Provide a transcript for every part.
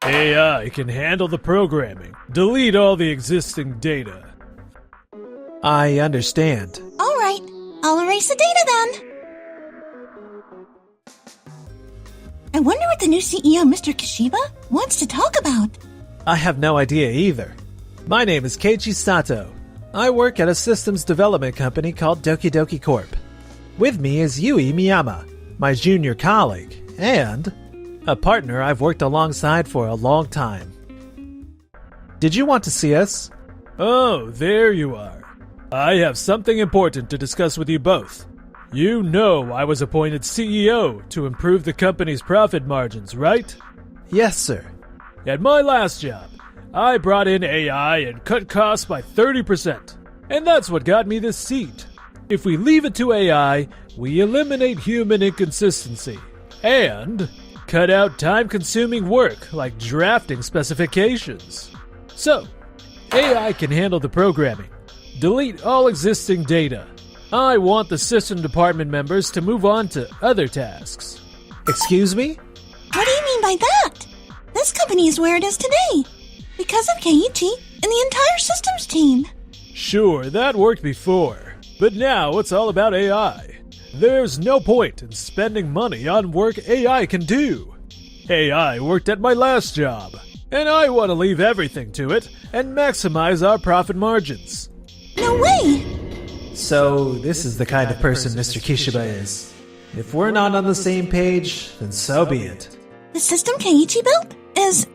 AI can handle the programming. Delete all the existing data. I understand. All right, I'll erase the data then. I wonder what the new CEO, Mr. Kishiba, wants to talk about. I have no idea either. My name is Keiichi Sato. I work at a systems development company called Doki Doki Corp. With me is Yui Miyama, my junior colleague, and a partner I've worked alongside for a long time. Did you want to see us? Oh, there you are. I have something important to discuss with you both. You know I was appointed CEO to improve the company's profit margins, right? Yes, sir. At my last job, I brought in AI and cut costs by 30%. And that's what got me this seat. If we leave it to AI, we eliminate human inconsistency. And cut out time-consuming work like drafting specifications. So, AI can handle the programming. Delete all existing data. I want the system department members to move on to other tasks. Excuse me? What do you mean by that? This company is where it is today, because of Keiichi and the entire systems team. Sure, that worked before, but now it's all about AI. There's no point in spending money on work AI can do. AI worked at my last job, and I want to leave everything to it and maximize our profit margins. No way! So, this is the kind of person Mr. Kishiba is. If we're not on the same page, then so be it. The system Keiichi built is...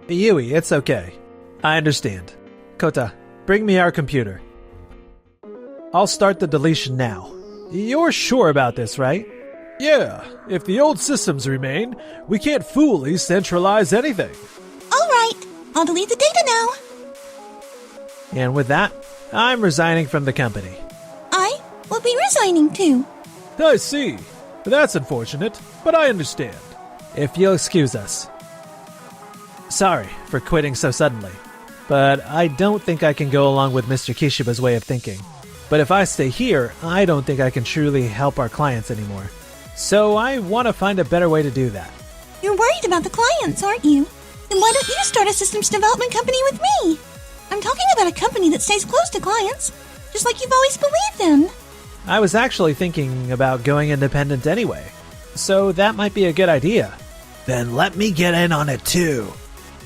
Yui, it's okay. I understand. Kota, bring me our computer. I'll start the deletion now. You're sure about this, right? Yeah, if the old systems remain, we can't fully centralize anything. All right, I'll delete the data now. And with that, I'm resigning from the company. I will be resigning too. I see. That's unfortunate, but I understand. If you'll excuse us. Sorry for quitting so suddenly, but I don't think I can go along with Mr. Kishiba's way of thinking. But if I stay here, I don't think I can truly help our clients anymore. So I want to find a better way to do that. You're worried about the clients, aren't you? Then why don't you start a systems development company with me? I'm talking about a company that stays close to clients, just like you've always believed in. I was actually thinking about going independent anyway, so that might be a good idea. Then let me get in on it too.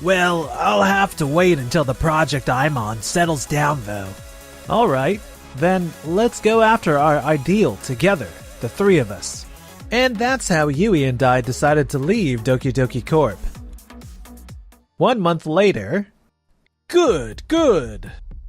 Well, I'll have to wait until the project I'm on settles down though. Alright, then let's go after our ideal together, the three of us. And that's how Yui and I decided to leave Doki Doki Corp. 1 month later... Good.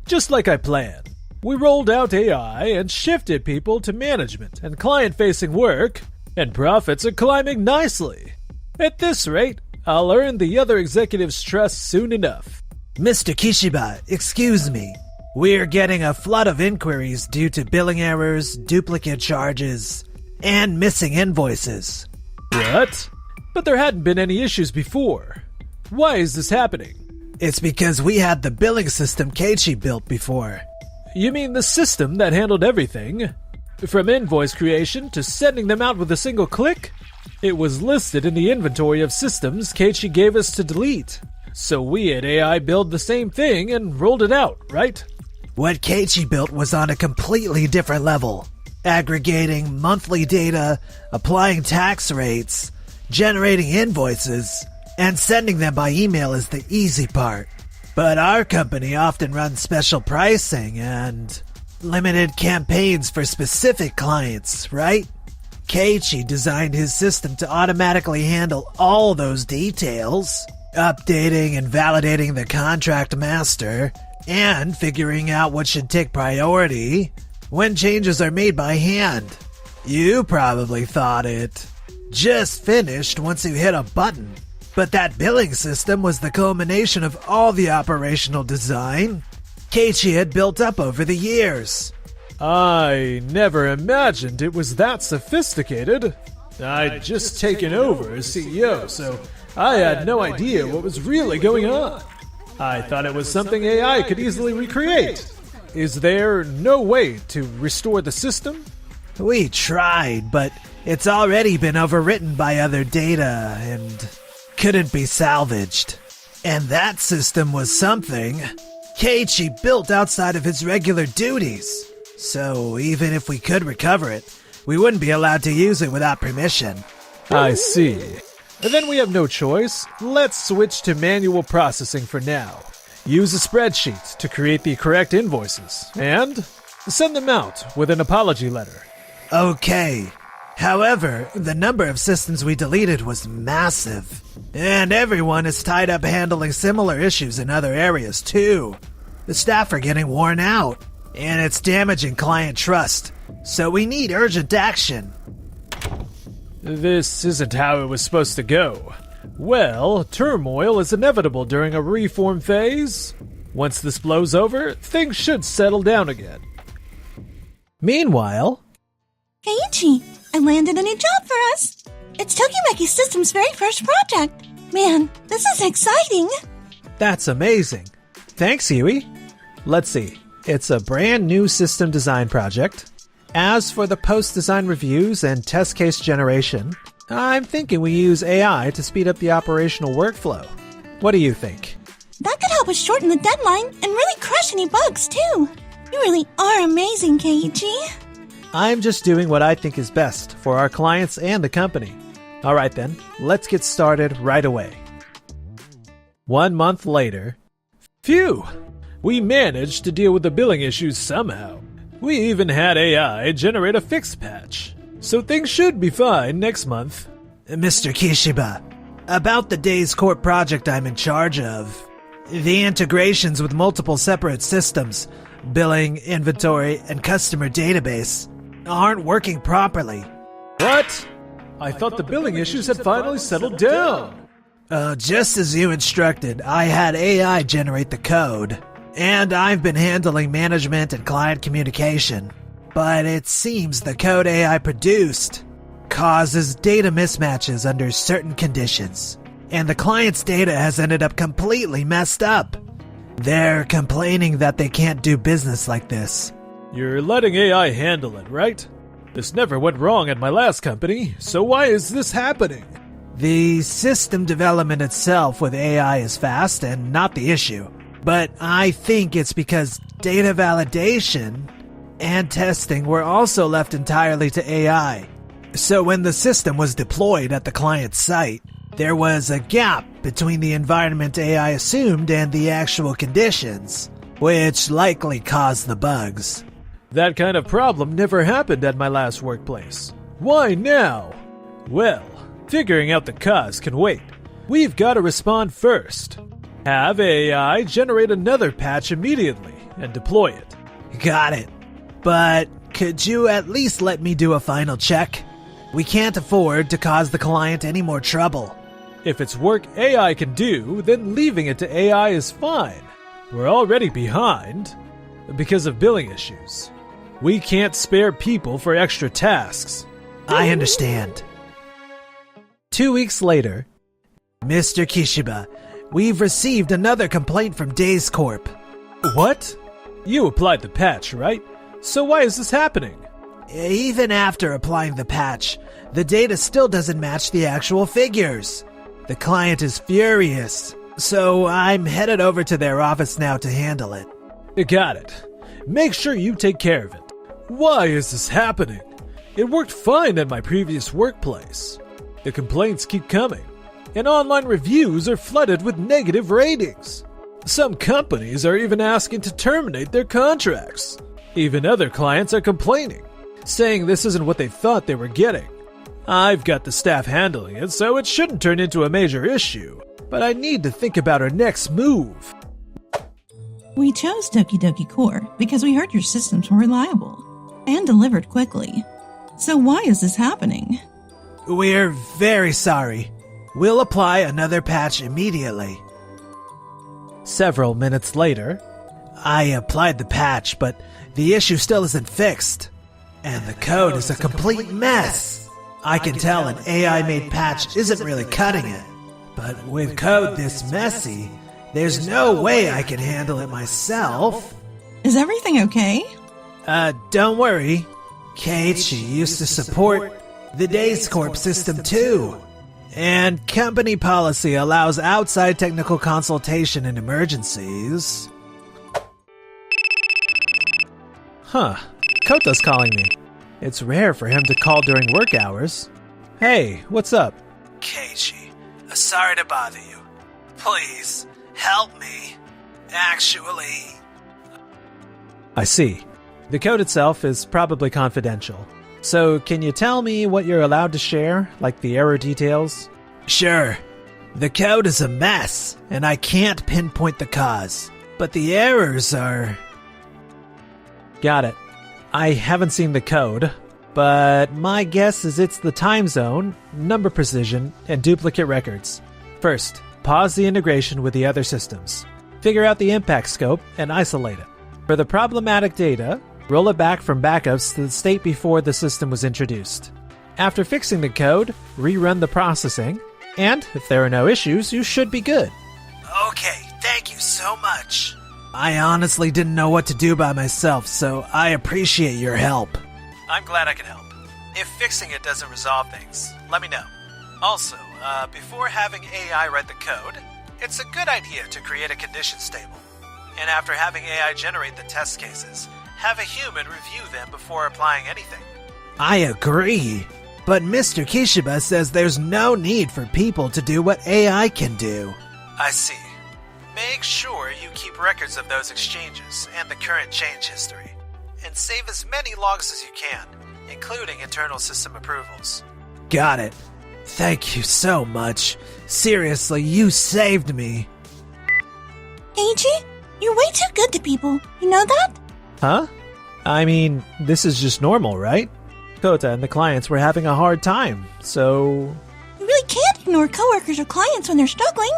Just like I planned. We rolled out AI and shifted people to management and client-facing work, and profits are climbing nicely. At this rate, I'll earn the other executives' trust soon enough. Mr. Kishiba, excuse me. We're getting a flood of inquiries due to billing errors, duplicate charges, and missing invoices. What? But there hadn't been any issues before. Why is this happening? It's because we had the billing system Keiichi built before. You mean the system that handled everything? From invoice creation to sending them out with a single click? It was listed in the inventory of systems Keiichi gave us to delete. So we at AI build the same thing and rolled it out, right? What Keiichi built was on a completely different level. Aggregating monthly data, applying tax rates, generating invoices, and sending them by email is the easy part. But our company often runs special pricing and limited campaigns for specific clients, right? Keiichi designed his system to automatically handle all those details, updating and validating the contract master, and figuring out what should take priority when changes are made by hand. You probably thought it just finished once you hit a button. But that billing system was the culmination of all the operational design Keiichi had built up over the years. I never imagined it was that sophisticated. I'd just taken over as CEO, so I had no idea what was really going on. I thought it was something AI could easily recreate. Is there no way to restore the system? We tried, but it's already been overwritten by other data and couldn't be salvaged. And that system was something Keiichi built outside of his regular duties. So even if we could recover it, we wouldn't be allowed to use it without permission. I see. Then we have no choice. Let's switch to manual processing for now. Use a spreadsheet to create the correct invoices, and send them out with an apology letter. Okay. However, the number of systems we deleted was massive. And everyone is tied up handling similar issues in other areas, too. The staff are getting worn out, and it's damaging client trust. So we need urgent action. This isn't how it was supposed to go. Well, turmoil is inevitable during a reform phase. Once this blows over, things should settle down again. Meanwhile... Keiichi, I landed a new job for us. It's Tokimeki System's very first project. Man, this is exciting. That's amazing. Thanks, Yui. Let's see. It's a brand new system design project. As for the post-design reviews and test case generation, I'm thinking we use AI to speed up the operational workflow. What do you think? That could help us shorten the deadline and really crush any bugs, too. You really are amazing, Keiichi. I'm just doing what I think is best for our clients and the company. All right then, let's get started right away. 1 month later. Phew! We managed to deal with the billing issues somehow. We even had AI generate a fix patch. So things should be fine next month. Mr. Kishiba, about the Days Corp project I'm in charge of. The integrations with multiple separate systems, billing, inventory, and customer database, aren't working properly. What? I thought the billing issues had finally settled down. Just as you instructed, I had AI generate the code. And I've been handling management and client communication. But it seems the code AI produced causes data mismatches under certain conditions. And the client's data has ended up completely messed up. They're complaining that they can't do business like this. You're letting AI handle it, right? This never went wrong at my last company, so why is this happening? The system development itself with AI is fast and not the issue. But I think it's because data validation and testing were also left entirely to AI. So when the system was deployed at the client's site, there was a gap between the environment AI assumed and the actual conditions, which likely caused the bugs. That kind of problem never happened at my last workplace. Why now? Well, figuring out the cause can wait. We've got to respond first. Have AI generate another patch immediately and deploy it. Got it. But could you at least let me do a final check? We can't afford to cause the client any more trouble. If it's work AI can do, then leaving it to AI is fine. We're already behind because of billing issues. We can't spare people for extra tasks. I understand. 2 weeks later, Mr. Kishiba, we've received another complaint from Days Corp. What? You applied the patch, right? So why is this happening? Even after applying the patch, the data still doesn't match the actual figures. The client is furious, so I'm headed over to their office now to handle it. Got it. Make sure you take care of it. Why is this happening? It worked fine at my previous workplace. The complaints keep coming, and online reviews are flooded with negative ratings. Some companies are even asking to terminate their contracts. Even other clients are complaining, saying this isn't what they thought they were getting. I've got the staff handling it, so it shouldn't turn into a major issue, but I need to think about our next move. We chose Doki Doki Core because we heard your systems were reliable and delivered quickly. So why is this happening? We're very sorry. We'll apply another patch immediately. Several minutes later, I applied the patch, but the issue still isn't fixed. And the code is a complete mess. I can tell an AI-made patch isn't really cutting it. But with code this messy, there's no way I can handle it myself. Is everything okay? Don't worry. Keiichi used to support the Days Corp system too. And company policy allows outside technical consultation in emergencies. Huh. Kota's calling me. It's rare for him to call during work hours. Hey, what's up? Keiichi, sorry to bother you. Please, help me. Actually... I see. The code itself is probably confidential. So, can you tell me what you're allowed to share, like the error details? Sure. The code is a mess, and I can't pinpoint the cause. But the errors are... Got it. I haven't seen the code, but my guess is it's the time zone, number precision, and duplicate records. First, pause the integration with the other systems. Figure out the impact scope and isolate it. For the problematic data, roll it back from backups to the state before the system was introduced. After fixing the code, rerun the processing, and if there are no issues, you should be good. Okay, thank you so much. I honestly didn't know what to do by myself, so I appreciate your help. I'm glad I could help. If fixing it doesn't resolve things, let me know. Also, before having AI write the code, it's a good idea to create a conditions table. And after having AI generate the test cases, have a human review them before applying anything. I agree. But Mr. Kishiba says there's no need for people to do what AI can do. I see. Make sure you keep records of those exchanges and the current change history. And save as many logs as you can, including internal system approvals. Got it. Thank you so much. Seriously, you saved me. Keiichi, you're way too good to people. You know that? Huh? I mean, this is just normal, right? Kota and the clients were having a hard time, so... You really can't ignore coworkers or clients when they're struggling.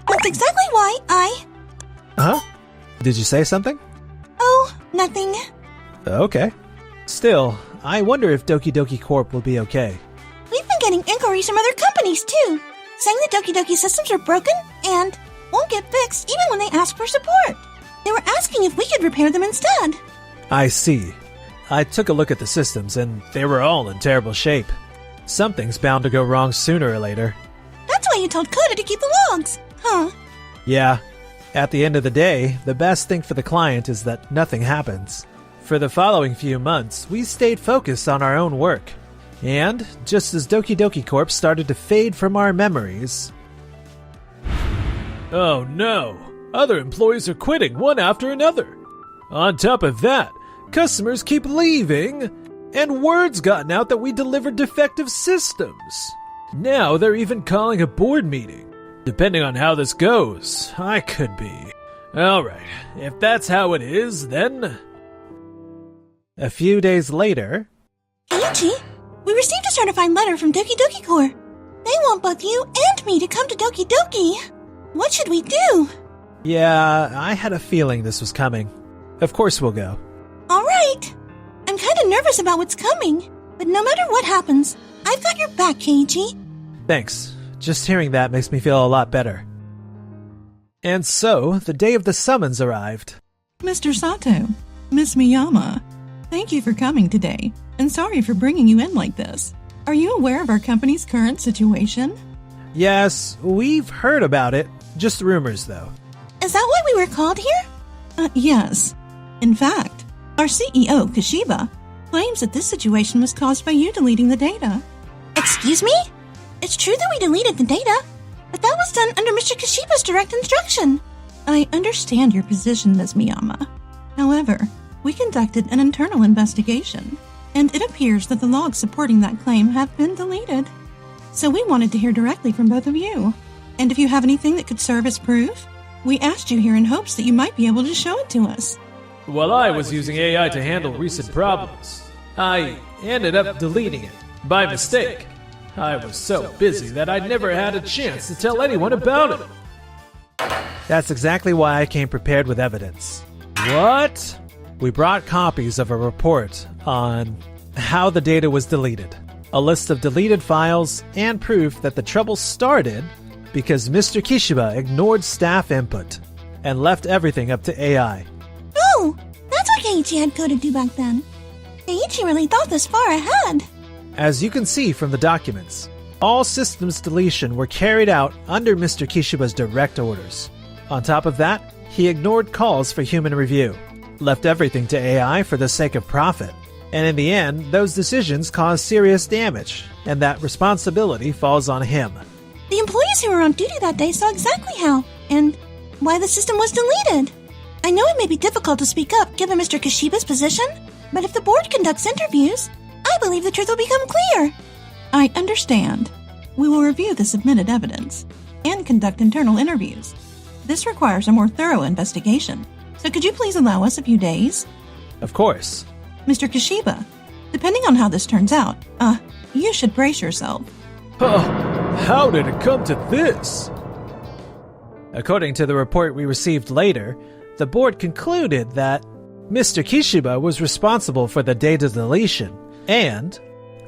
That's exactly why I... Huh? Did you say something? Oh, nothing. Okay. Still, I wonder if Doki Doki Corp will be okay. We've been getting inquiries from other companies, too, saying the Doki Doki systems are broken and won't get fixed even when they ask for support. They were asking if we could repair them instead. I see. I took a look at the systems, and they were all in terrible shape. Something's bound to go wrong sooner or later. That's why you told Koda to keep the logs, huh? Yeah. At the end of the day, the best thing for the client is that nothing happens. For the following few months, we stayed focused on our own work. And, just as Doki Doki Corp started to fade from our memories... Oh no! Other employees are quitting one after another! On top of that, customers keep leaving, and word's gotten out that we delivered defective systems. Now they're even calling a board meeting. Depending on how this goes, I could be. Alright, if that's how it is, then... A few days later... Keiichi, we received a certified letter from Doki Doki Corp. They want both you and me to come to Doki Doki. What should we do? Yeah, I had a feeling this was coming. Of course we'll go. Alright. I'm kinda nervous about what's coming, but no matter what happens, I've got your back, Keiichi. Thanks. Just hearing that makes me feel a lot better. And so, the day of the summons arrived. Mr. Sato, Miss Miyama, thank you for coming today, and sorry for bringing you in like this. Are you aware of our company's current situation? Yes, we've heard about it. Just rumors, though. Is that why we were called here? Yes. In fact, our CEO, Kashiba, claims that this situation was caused by you deleting the data. Excuse me? It's true that we deleted the data, but that was done under Mr. Kashiba's direct instruction. I understand your position, Ms. Miyama. However, we conducted an internal investigation, and it appears that the logs supporting that claim have been deleted. So we wanted to hear directly from both of you. And if you have anything that could serve as proof, we asked you here in hopes that you might be able to show it to us. While I was using AI to handle recent problems, I ended up deleting it by mistake. I was so busy that I never had a chance to tell anyone about it. That's exactly why I came prepared with evidence. What? We brought copies of a report on how the data was deleted, a list of deleted files, and proof that the trouble started because Mr. Kishiba ignored staff input and left everything up to AI. Oh, that's what Keiichi had Koda do back then. Keiichi really thought this far ahead. As you can see from the documents, All systems deletion were carried out under Mr. Kishiba's direct orders. On top of that, he ignored calls for human review, left everything to AI for the sake of profit. And in the end, those decisions caused serious damage, and that responsibility falls on him. The employees who were on duty that day saw exactly how and why the system was deleted. I know it may be difficult to speak up given Mr. Kishiba's position, but if the board conducts interviews, I believe the truth will become clear. I understand. We will review the submitted evidence and conduct internal interviews. This requires a more thorough investigation. So could you please allow us a few days? Of course. Mr. Kishiba, depending on how this turns out, you should brace yourself. How did it come to this? According to the report we received later, the board concluded that Mr. Kishiba was responsible for the data deletion and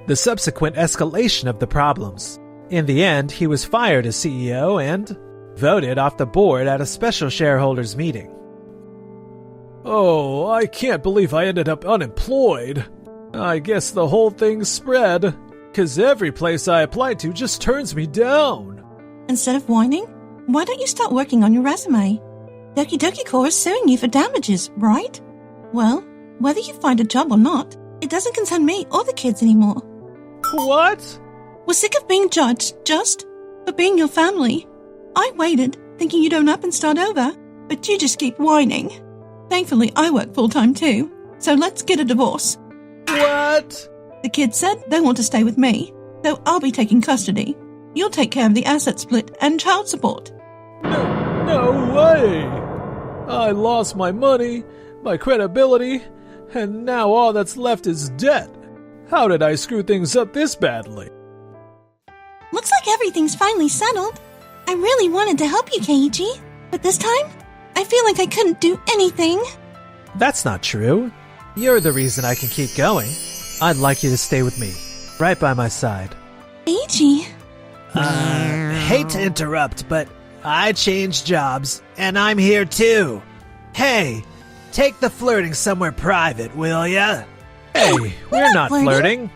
the subsequent escalation of the problems. In the end, he was fired as CEO and voted off the board at a special shareholders meeting. Oh, I can't believe I ended up unemployed. I guess the whole thing spread, 'cause every place I apply to just turns me down. Instead of whining, why don't you start working on your resume? Doki Doki Corps is suing you for damages, right? Well, whether you find a job or not, it doesn't concern me or the kids anymore. What? We're sick of being judged just for being your family. I waited, thinking you'd own up and start over, but you just keep whining. Thankfully, I work full-time too, so let's get a divorce. What? The kids said they want to stay with me, so I'll be taking custody. You'll take care of the asset split and child support. No way! I lost my money, my credibility, and now all that's left is debt. How did I screw things up this badly? Looks like everything's finally settled. I really wanted to help you, Keiichi, but this time, I feel like I couldn't do anything. That's not true. You're the reason I can keep going. I'd like you to stay with me, right by my side. Keiichi. Hate to interrupt, but I changed jobs, and I'm here too. Hey, take the flirting somewhere private, will ya? Hey, we're not flirting. flirting.